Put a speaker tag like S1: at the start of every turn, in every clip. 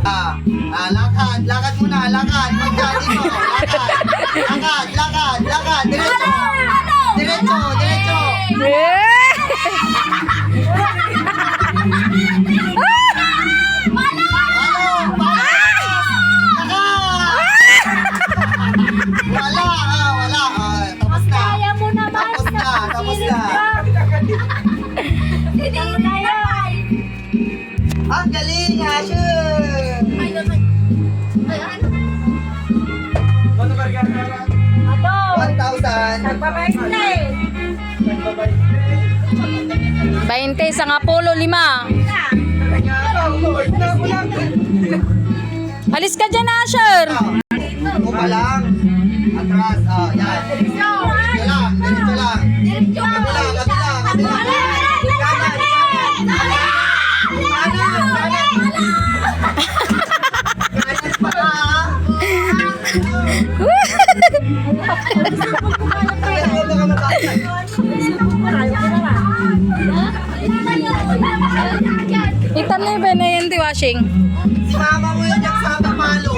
S1: Lakad, lakad muna, lakad. Magka dito, lakad. Lakad, lakad, lakad. Diretso. Diretso, diretso. Wala, wala. Tapos na.
S2: Kaya mo naman.
S1: Tapos na, tapos na. Ang galing, Asher!
S2: Ato.
S1: 1,000.
S2: Nagpapainte.
S3: 20 sa Apollo 5. Alis ka dyan, Asher.
S1: Ito pa lang. Atras. Yan. Diretso lang. Diretso lang. Kabila, kabila, kabila. Kanan, kanan pa ka.
S3: Itan na ba yan, washing?
S1: Si mama mo yung nagsama palo.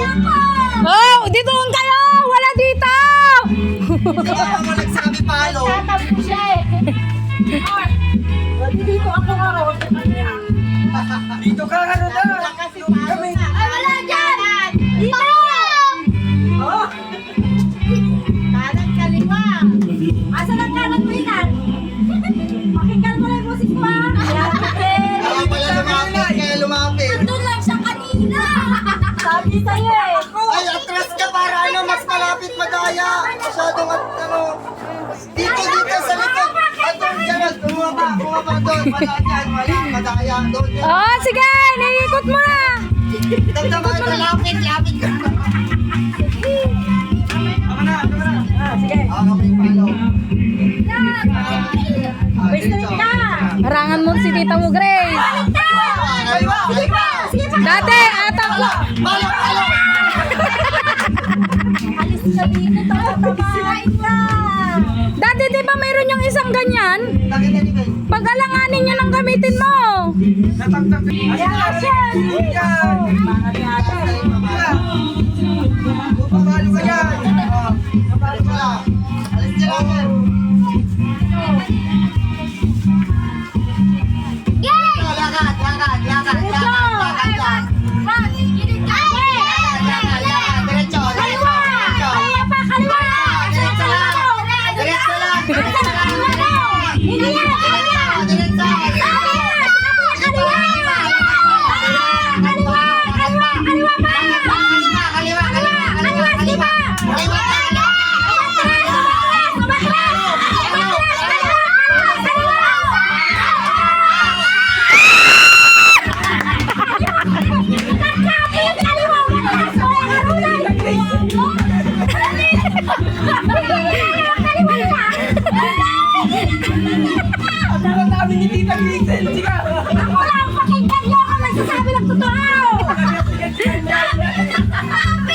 S3: Oh, dito kayo! Wala dito!
S1: Si mama mo nagsabi palo.
S2: Tatampo siya eh. Dito ako ngayon.
S1: Dito ka, ano na?
S2: Ay, wala dyan! Dito! Kanan kaliwa. Asan ang kanan mo inan? Pakinggan mo lang yung boses mo ah.
S1: Kaya pala lumapit, kaya lumapit.
S2: Nandun lang siya kanina. Sabi sa'yo eh.
S1: Ay, atras ka para ano, mas malapit madaya. Masyadong ano. Dito, dito sa likod. Atong dyan, bumaba doon. Wala dyan, wala, madaya. Doon dyan.
S3: Oh, sige! Naiikot mo na!
S1: Damdaman, lapit, lapit ka.
S2: Sige.
S1: Kami palo.
S2: Pwesto rin ka.
S3: Harangan mo si tita mo, Grace.
S1: Kaliwa, kaliwa.
S3: Dati, atak ko.
S1: Palo, palo.
S2: Alis ka dito. Tatamain ka.
S3: Dati, di ba mayroon yung isang ganyan?
S1: Lagi na ni Ben.
S3: Pag-alanganin nyo nang gamitin mo.
S2: Ayan, Asher. Pangat nga ata.
S1: Palo ka yan. Palo ka lang. Alis dyan lang. Lakad, lakad, lakad, lakad, lakad lang. Diretso, diretso, diretso.
S2: Kaliwa pa, kaliwa.
S1: Diretso lang. Diretso lang. Diretso lang.
S2: Hindi yan, kaliwa.
S1: Diretso.
S2: Kaliwa. Kaliwa, kaliwa, kaliwa pa.
S1: Kaliwa, kaliwa, kaliwa, kaliwa. Kaliwa,
S2: Ako lang, pakinggan niyo ako nagsasabi ng totoo.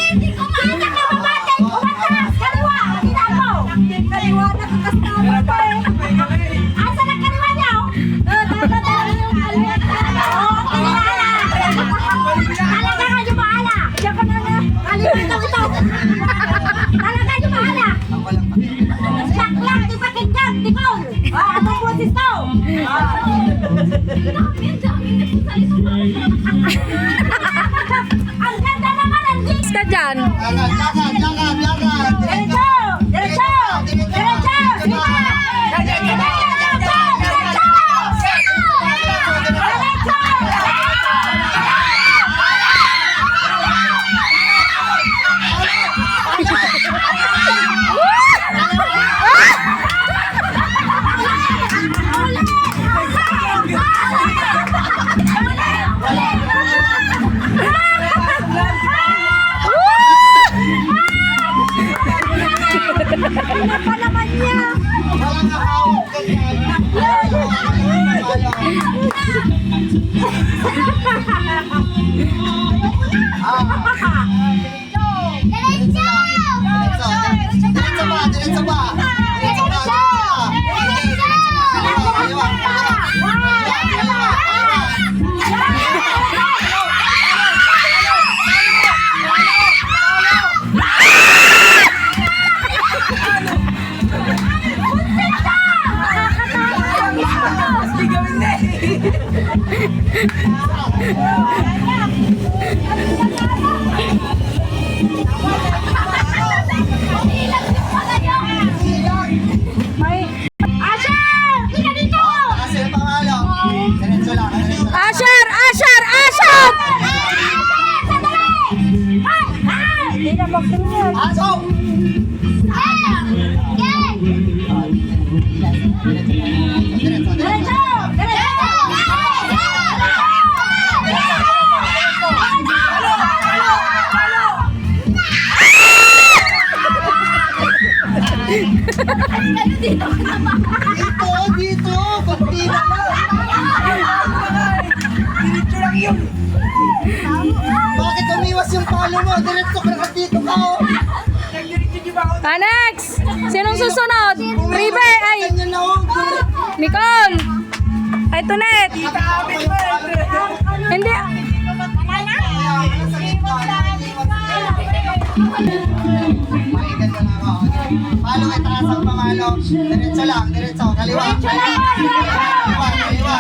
S2: Hindi ko maanak na mamatay. Umatras, kaliwa. Tingnan mo. Kaliwa na kakastama pa eh. Asa na kaliwa niyo? Talaga kayo maala. Diyan ka na nga. Kalimutan ito. Talaga kayo maala. Sak lang, di pakinggan, tikol. Anong boses to? Ang ganda naman ang jeans.
S3: Ka dyan.
S1: lakad, lakad, lakad, lakad.
S2: Diretso! Diretso! Diretso! Hindi na boxing yan.
S1: Aso! Diretso, diretso. Dito, dito. Kunti na lang. Bakit umiwas yung palo mo? Diretso ka na dito ka, oh.
S3: Next! Sinong susunod? Ribe! Ay!
S1: Ganyan na, oh.
S3: Nicole! Ay, Tunet! Hindi.
S1: Makigan ka na ako. Palo, itaas ang pamalo. Diretso lang, diretso. Kaliwa. Kaliwa, kaliwa.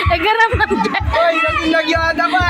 S3: Ay, garaman.
S4: Hoy, naging nagyada pa.